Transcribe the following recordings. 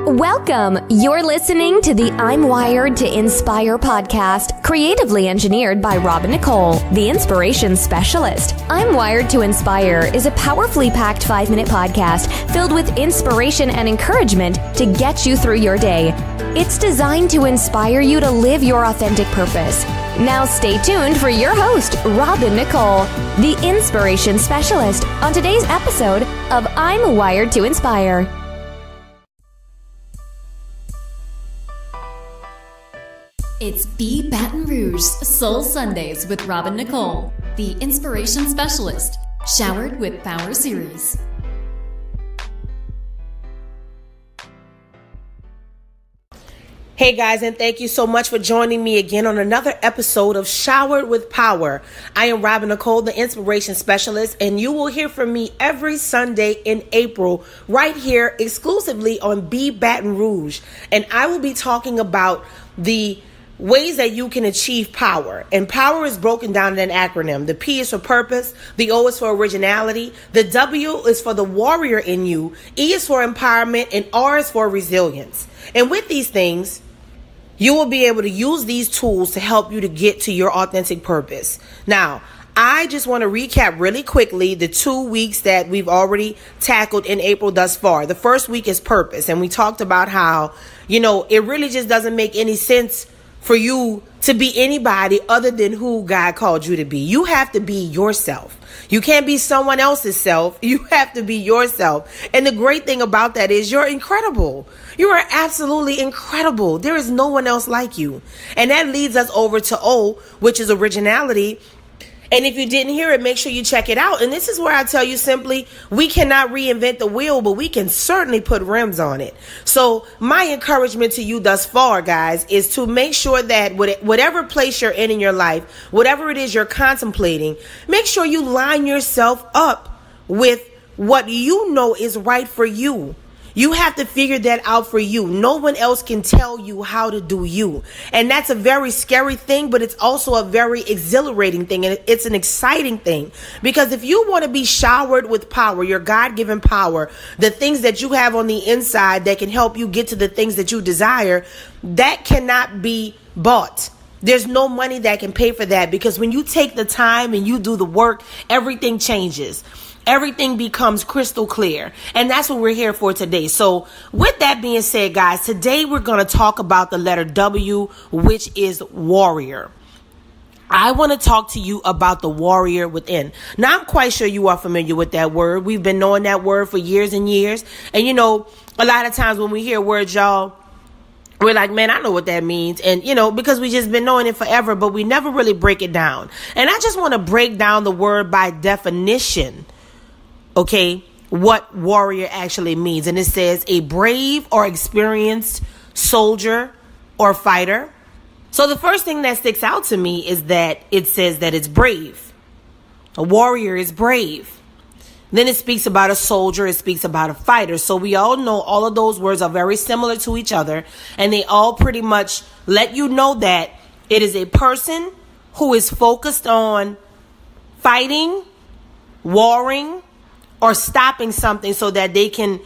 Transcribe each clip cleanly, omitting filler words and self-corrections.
Welcome. You're listening to the I'm Wired to Inspire podcast, creatively engineered by Robin Nicole, the inspiration specialist. I'm Wired to Inspire is a powerfully packed 5-minute podcast filled with inspiration and encouragement to get you through your day. It's designed to inspire you to live your authentic purpose. Now stay tuned for your host, Robin Nicole, the inspiration specialist, on today's episode of I'm Wired to Inspire. It's BeBatonRouge Soul Sundays with Robin Nicole, the inspiration specialist, showered with power series. Hey guys, and thank you so much for joining me again on another episode of Showered with Power. I am Robin Nicole, the inspiration specialist, and you will hear from me every Sunday in April right here exclusively on BeBatonRouge. And I will be talking about the ways that you can achieve power. And power is broken down in an acronym. The P is for purpose, the O is for originality, the W is for the warrior in you, E is for empowerment, and R is for resilience. And with these things, you will be able to use these tools to help you to get to your authentic purpose. Now, I just want to recap really quickly the 2 weeks that we've already tackled in April thus far. The first week is purpose, and we talked about how, it really just doesn't make any sense for you to be anybody other than who God called you to be. You have to be yourself. You can't be someone else's self. You have to be yourself. And the great thing about that is you're incredible. You are absolutely incredible. There is no one else like you. And that leads us over to O, which is originality. And if you didn't hear it, make sure you check it out. And this is where I tell you simply, we cannot reinvent the wheel, but we can certainly put rims on it. So my encouragement to you thus far, guys, is to make sure that whatever place you're in your life, whatever it is you're contemplating, make sure you line yourself up with what you know is right for you. You have to figure that out for you. No one else can tell you how to do you. And that's a very scary thing, but it's also a very exhilarating thing. And it's an exciting thing, because if you want to be showered with power, your God-given power, the things that you have on the inside that can help you get to the things that you desire, that cannot be bought. There's no money that can pay for that, because when you take the time and you do the work, everything changes. Everything becomes crystal clear. And that's what we're here for today. So with that being said, guys, today we're going to talk about the letter W, which is warrior. I want to talk to you about the warrior within. Now, I'm quite sure you are familiar with that word. We've been knowing that word for years and years. And, a lot of times when we hear words, y'all, we're like, man, I know what that means. And, because we just been knowing it forever, but we never really break it down. And I just want to break down the word by definition. Okay, what warrior actually means. And it says a brave or experienced soldier or fighter. So the first thing that sticks out to me is that it says that it's brave. A warrior is brave. Then it speaks about a soldier. It speaks about a fighter. So we all know all of those words are very similar to each other. And they all pretty much let you know that it is a person who is focused on fighting, warring, or stopping something so that they can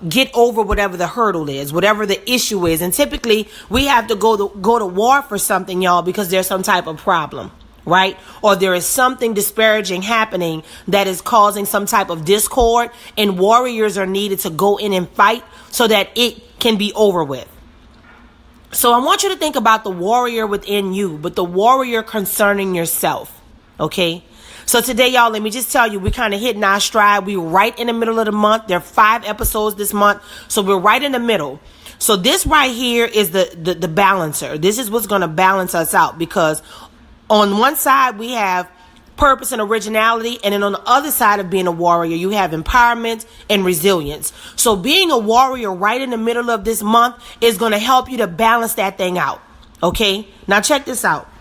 get over whatever the hurdle is, whatever the issue is. And typically we have to go to war for something, y'all, because there's some type of problem, right? Or there is something disparaging happening that is causing some type of discord, and warriors are needed to go in and fight so that it can be over with. So I want you to think about the warrior within you, but the warrior concerning yourself, okay? So today, y'all, let me just tell you, we're kind of hitting our stride. We're right in the middle of the month. There are 5 episodes this month, so we're right in the middle. So this right here is the balancer. This is what's going to balance us out, because on one side, we have purpose and originality, and then on the other side of being a warrior, you have empowerment and resilience. So being a warrior right in the middle of this month is going to help you to balance that thing out, okay? Now check this out.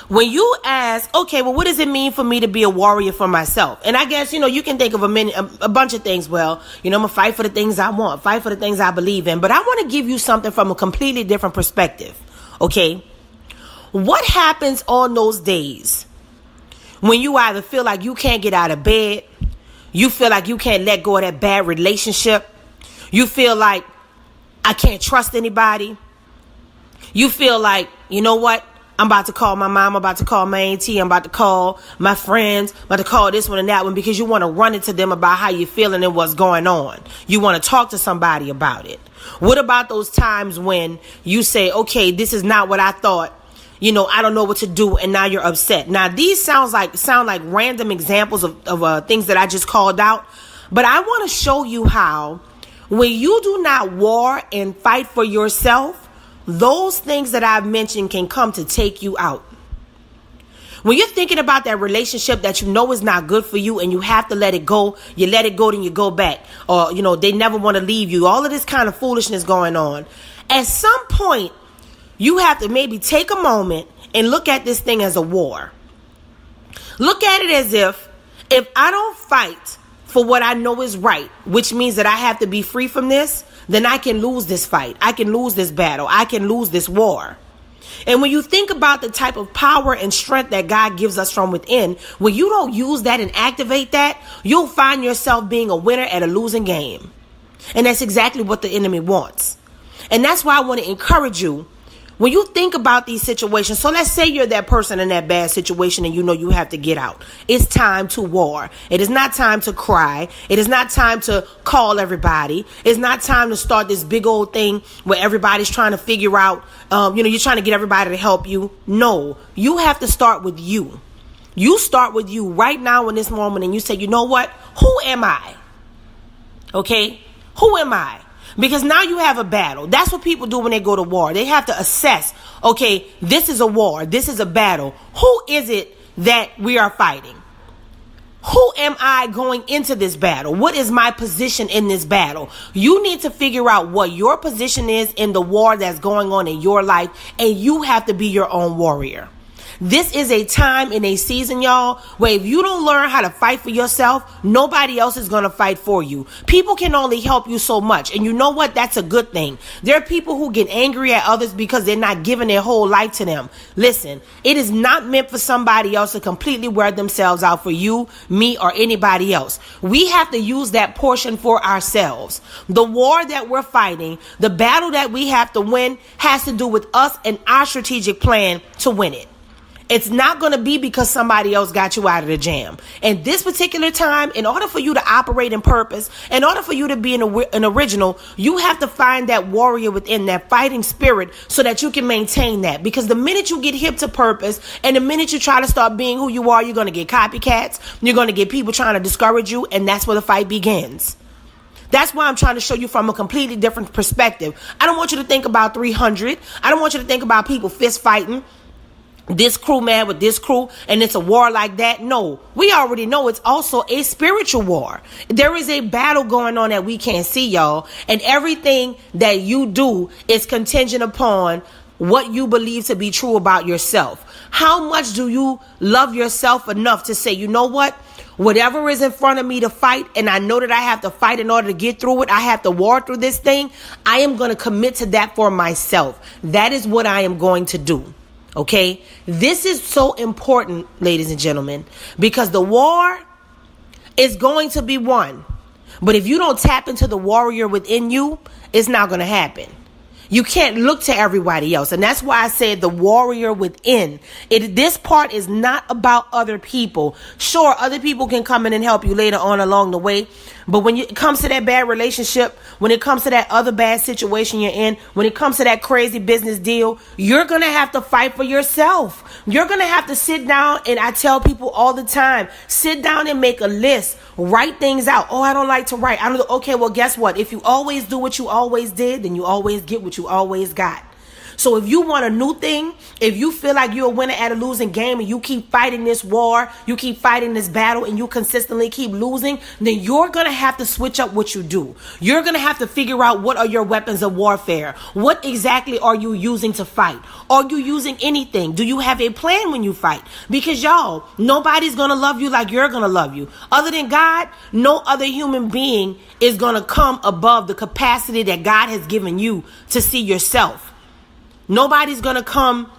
When you ask, okay, well, what does it mean for me to be a warrior for myself? And I guess, you can think of a bunch of things. Well, I'm going to fight for the things I want, fight for the things I believe in. But I want to give you something from a completely different perspective. Okay. What happens on those days when you either feel like you can't get out of bed, you feel like you can't let go of that bad relationship, You feel like, I can't trust anybody. You feel like, you know what? I'm about to call my mom. I'm about to call my auntie. I'm about to call my friends. I'm about to call this one and that one, because you want to run into them about how you're feeling and what's going on. You want to talk to somebody about it. What about those times when you say, okay, this is not what I thought. I don't know what to do, and now you're upset. Now, these sound like random examples of things that I just called out. But I want to show you how when you do not war and fight for yourself, those things that I've mentioned can come to take you out. When you're thinking about that relationship that you know is not good for you and you have to let it go, you let it go, then you go back. Or, they never want to leave you. All of this kind of foolishness going on. At some point, you have to maybe take a moment and look at this thing as a war. Look at it as if I don't fight for what I know is right, which means that I have to be free from this, then I can lose this fight. I can lose this battle. I can lose this war. And when you think about the type of power and strength that God gives us from within, when you don't use that and activate that, you'll find yourself being a winner at a losing game. And that's exactly what the enemy wants. And that's why I want to encourage you. When you think about these situations, so let's say you're that person in that bad situation and you have to get out. It's time to war. It is not time to cry. It is not time to call everybody. It's not time to start this big old thing where everybody's trying to figure out, you're trying to get everybody to help you. No, you have to start with you. You start with you right now in this moment and you say, you know what? Who am I? Okay? Who am I? Because now you have a battle. That's what people do when they go to war. They have to assess, okay, this is a war. This is a battle. Who is it that we are fighting? Who am I going into this battle? What is my position in this battle? You need to figure out what your position is in the war that's going on in your life, and you have to be your own warrior. This is a time in a season, y'all, where if you don't learn how to fight for yourself, nobody else is going to fight for you. People can only help you so much. And you know what? That's a good thing. There are people who get angry at others because they're not giving their whole life to them. Listen, it is not meant for somebody else to completely wear themselves out for you, me, or anybody else. We have to use that portion for ourselves. The war that we're fighting, the battle that we have to win, has to do with us and our strategic plan to win it. It's not going to be because somebody else got you out of the jam. And this particular time, in order for you to operate in purpose, in order for you to be an original, you have to find that warrior within, that fighting spirit, so that you can maintain that. Because the minute you get hip to purpose and the minute you try to start being who you are, you're going to get copycats. You're going to get people trying to discourage you. And that's where the fight begins. That's why I'm trying to show you from a completely different perspective. I don't want you to think about 300. I don't want you to think about people fist fighting. This crew mad with this crew and it's a war like that. No, we already know it's also a spiritual war. There is a battle going on that we can't see, y'all. And everything that you do is contingent upon what you believe to be true about yourself. How much do you love yourself enough to say, you know what? Whatever is in front of me to fight, and I know that I have to fight in order to get through it. I have to war through this thing. I am going to commit to that for myself. That is what I am going to do. Okay, this is so important, ladies and gentlemen, because the war is going to be won. But if you don't tap into the warrior within you, it's not going to happen. You can't look to everybody else. And that's why I said the warrior within. This part is not about other people. Sure, other people can come in and help you later on along the way. But when it comes to that bad relationship, when it comes to that other bad situation you're in, when it comes to that crazy business deal, you're going to have to fight for yourself. You're going to have to sit down, and I tell people all the time, sit down and make a list. Write things out. Oh, I don't like to write. Okay, well, guess what? If you always do what you always did, then you always get what you always got. So if you want a new thing, if you feel like you're a winner at a losing game and you keep fighting this war, you keep fighting this battle, and you consistently keep losing, then you're going to have to switch up what you do. You're going to have to figure out what are your weapons of warfare. What exactly are you using to fight? Are you using anything? Do you have a plan when you fight? Because y'all, nobody's going to love you like you're going to love you. Other than God, no other human being is going to come above the capacity that God has given you to see yourself. Nobody's going to come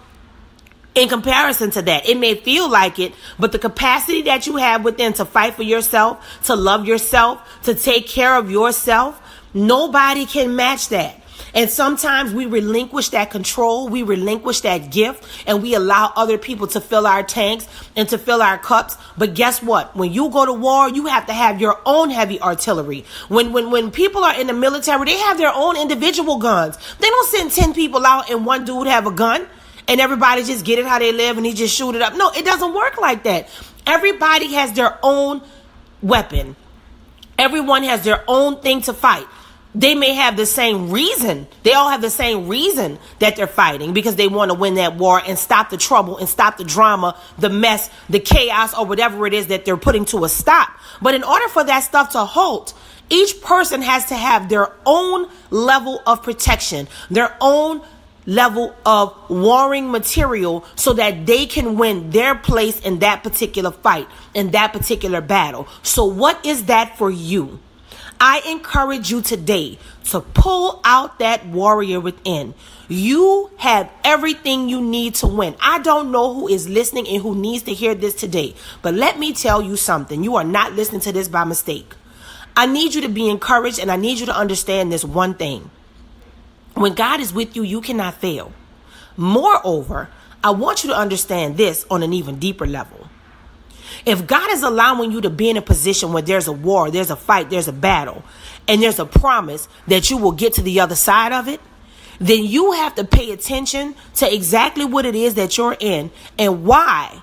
in comparison to that. It may feel like it, but the capacity that you have within to fight for yourself, to love yourself, to take care of yourself, Nobody can match that. And sometimes we relinquish that control, we relinquish that gift, and we allow other people to fill our tanks and to fill our cups. But guess what? When you go to war, you have to have your own heavy artillery. When people are in the military, they have their own individual guns. They don't send 10 people out and one dude have a gun and everybody just get it how they live and he just shoot it up. No, it doesn't work like that. Everybody has their own weapon. Everyone has their own thing to fight. They may have the same reason. They all have the same reason that they're fighting, because they want to win that war and stop the trouble and stop the drama, the mess, the chaos, or whatever it is that they're putting to a stop. But in order for that stuff to halt, each person has to have their own level of protection, their own level of warring material, so that they can win their place in that particular fight, in that particular battle. So what is that for you? I encourage you today to pull out that warrior within. You have everything you need to win. I don't know who is listening and who needs to hear this today, but let me tell you something. You are not listening to this by mistake. I need you to be encouraged, and I need you to understand this one thing. When God is with you, you cannot fail. Moreover, I want you to understand this on an even deeper level. If God is allowing you to be in a position where there's a war, there's a fight, there's a battle, and there's a promise that you will get to the other side of it, then you have to pay attention to exactly what it is that you're in and why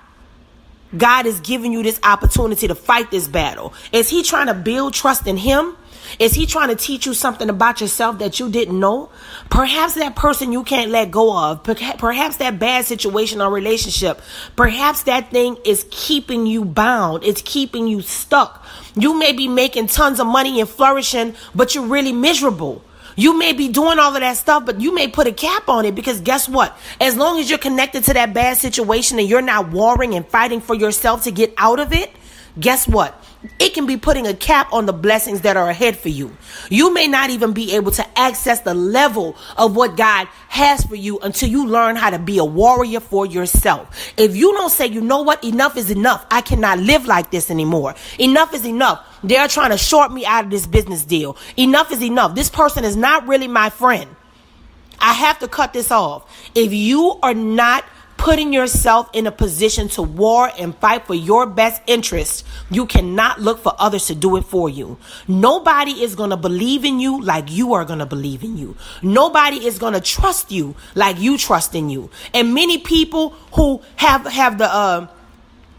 God is giving you this opportunity to fight this battle. Is he trying to build trust in him? Is he trying to teach you something about yourself that you didn't know? Perhaps that person you can't let go of. Perhaps that bad situation or relationship. Perhaps that thing is keeping you bound. It's keeping you stuck. You may be making tons of money and flourishing, but you're really miserable. You may be doing all of that stuff, but you may put a cap on it, because guess what? As long as you're connected to that bad situation and you're not warring and fighting for yourself to get out of it, guess what? It can be putting a cap on the blessings that are ahead for you. You may not even be able to access the level of what God has for you until you learn how to be a warrior for yourself. If you don't say, you know what, enough is enough. I cannot live like this anymore. Enough is enough. They're trying to short me out of this business deal. Enough is enough. This person is not really my friend. I have to cut this off. If you are not putting yourself in a position to war and fight for your best interest, you cannot look for others to do it for you. Nobody is going to believe in you like you are going to believe in you. Nobody is going to trust you like you trust in you. And many people who have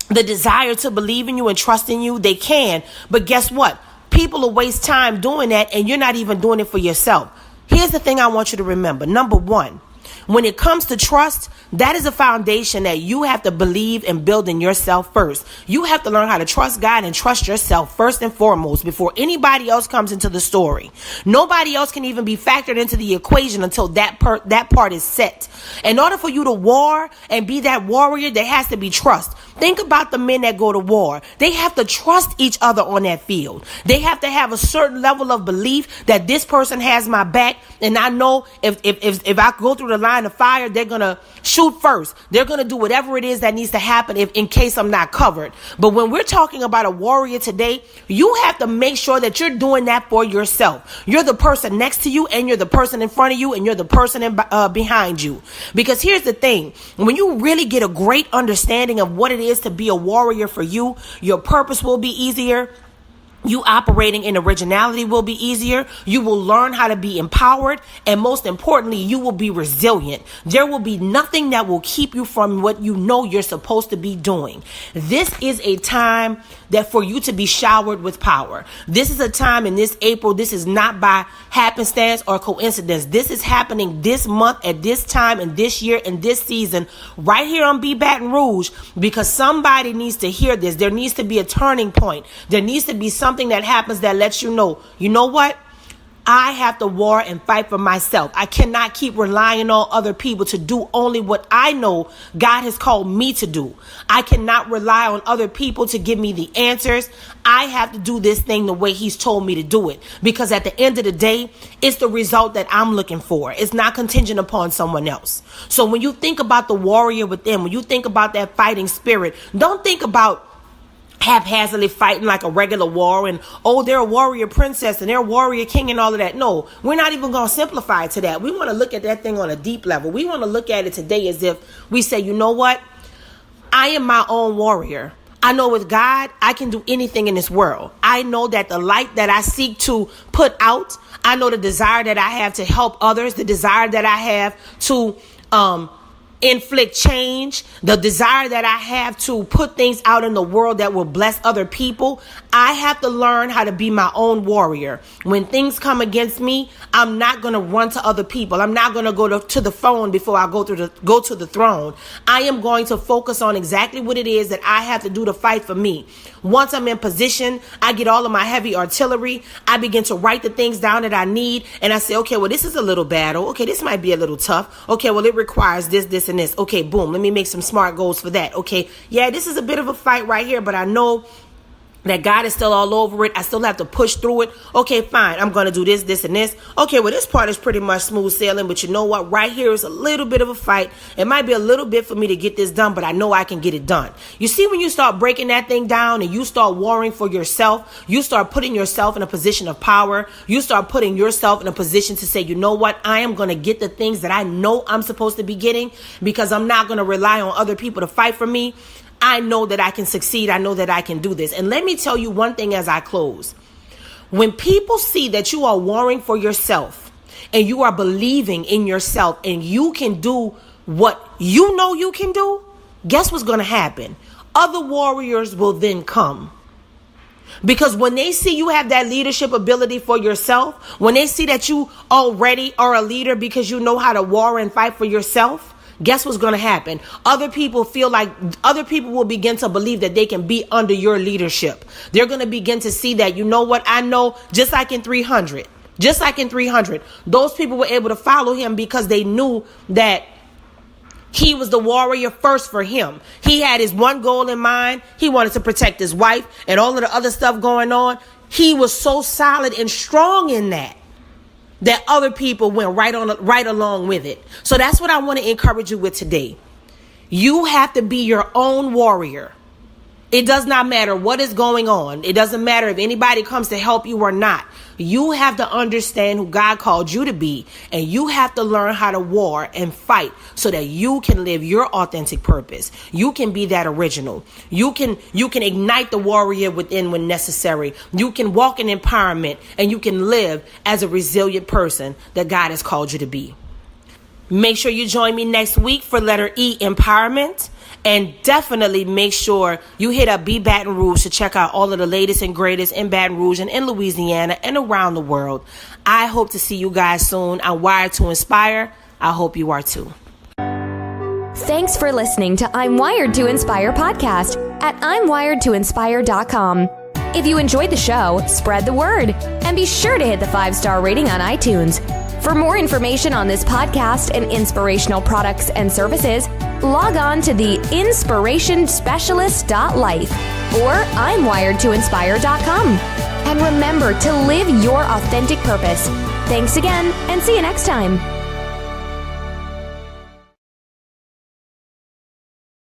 the desire to believe in you and trust in you, they can. But guess what? People will waste time doing that, and you're not even doing it for yourself. Here's the thing I want you to remember. Number one, when it comes to trust, that is a foundation that you have to believe and build in yourself first. You have to learn how to trust God and trust yourself first and foremost before anybody else comes into the story. Nobody else can even be factored into the equation until that part is set. In order for you to war and be that warrior, there has to be trust. Think about the men that go to war. They have to trust each other on that field. They have to have a certain level of belief that this person has my back, and I know if I go through the line of fire, they're going to shoot first. They're going to do whatever it is that needs to happen in case I'm not covered. But when we're talking about a warrior today, you have to make sure that you're doing that for yourself. You're the person next to you, and you're the person in front of you, and you're the person behind you. Because here's the thing. When you really get a great understanding of what it is to be a warrior for you, your purpose will be easier. You operating in originality will be easier. You will learn how to be empowered. And most importantly, you will be resilient. There will be nothing that will keep you from what you know you're supposed to be doing. This is a time that for you to be showered with power. This is a time in this April. This is not by happenstance or coincidence. This is happening this month at this time and this year and this season right here on BeBatonRouge, because somebody needs to hear this. There needs to be a turning point. There needs to be something that happens that lets you know what? I have to war and fight for myself. I cannot keep relying on other people to do only what I know God has called me to do. I cannot rely on other people to give me the answers. I have to do this thing the way he's told me to do it. Because at the end of the day, it's the result that I'm looking for. It's not contingent upon someone else. So when you think about the warrior within, when you think about that fighting spirit, don't think about haphazardly fighting like a regular war and, oh, they're a warrior princess and they're a warrior king and all of that. No, we're not even going to simplify to that. We want to look at that thing on a deep level. We want to look at it today as if we say, you know what? I am my own warrior. I know with God, I can do anything in this world. I know that the light that I seek to put out, I know the desire that I have to help others, the desire that I have to inflict change, the desire that I have to put things out in the world that will bless other people. I have to learn how to be my own warrior. When things come against me, I'm not going to run to other people. I'm not going to go to the phone before I go to the throne. I am going to focus on exactly what it is that I have to do to fight for me. Once I'm in position, I get all of my heavy artillery. I begin to write the things down that I need. And I say, okay, well, this is a little battle. Okay, this might be a little tough. Okay, well, it requires this, this, and this. Okay, boom. Let me make some smart goals for that. Okay, yeah, this is a bit of a fight right here, but I know that God is still all over it. I still have to push through it. Okay, fine. I'm going to do this, this, and this. Okay, well, this part is pretty much smooth sailing, but you know what? Right here is a little bit of a fight. It might be a little bit for me to get this done, but I know I can get it done. You see, when you start breaking that thing down and you start warring for yourself, you start putting yourself in a position of power. You start putting yourself in a position to say, you know what? I am going to get the things that I know I'm supposed to be getting because I'm not going to rely on other people to fight for me. I know that I can succeed. I know that I can do this. And let me tell you one thing as I close. When people see that you are warring for yourself and you are believing in yourself and you can do what you know you can do, guess what's going to happen? Other warriors will then come. Because when they see you have that leadership ability for yourself, when they see that you already are a leader because you know how to war and fight for yourself, guess what's going to happen? Other people will begin to believe that they can be under your leadership. They're going to begin to see that, you know what, I know, just like in 300, those people were able to follow him because they knew that he was the warrior first for him. He had his one goal in mind. He wanted to protect his wife and all of the other stuff going on. He was so solid and strong in that other people went right along with it. So that's what I want to encourage you with today. You have to be your own warrior. It does not matter what is going on. It doesn't matter if anybody comes to help you or not. You have to understand who God called you to be, and you have to learn how to war and fight so that you can live your authentic purpose. You can be that original. You can ignite the warrior within when necessary. You can walk in empowerment, and you can live as a resilient person that God has called you to be. Make sure you join me next week for letter E, empowerment. And definitely make sure you hit up BeBatonRouge to check out all of the latest and greatest in Baton Rouge and in Louisiana and around the world. I hope to see you guys soon. I'm wired to inspire. I hope you are too. Thanks for listening to I'm Wired to Inspire podcast at I'mWiredToInspire.com. If you enjoyed the show, spread the word and be sure to hit the 5-star rating on iTunes. For more information on this podcast and inspirational products and services, log on to the inspirationspecialist.life or I'mWiredToInspire.com. And remember to live your authentic purpose. Thanks again, and see you next time.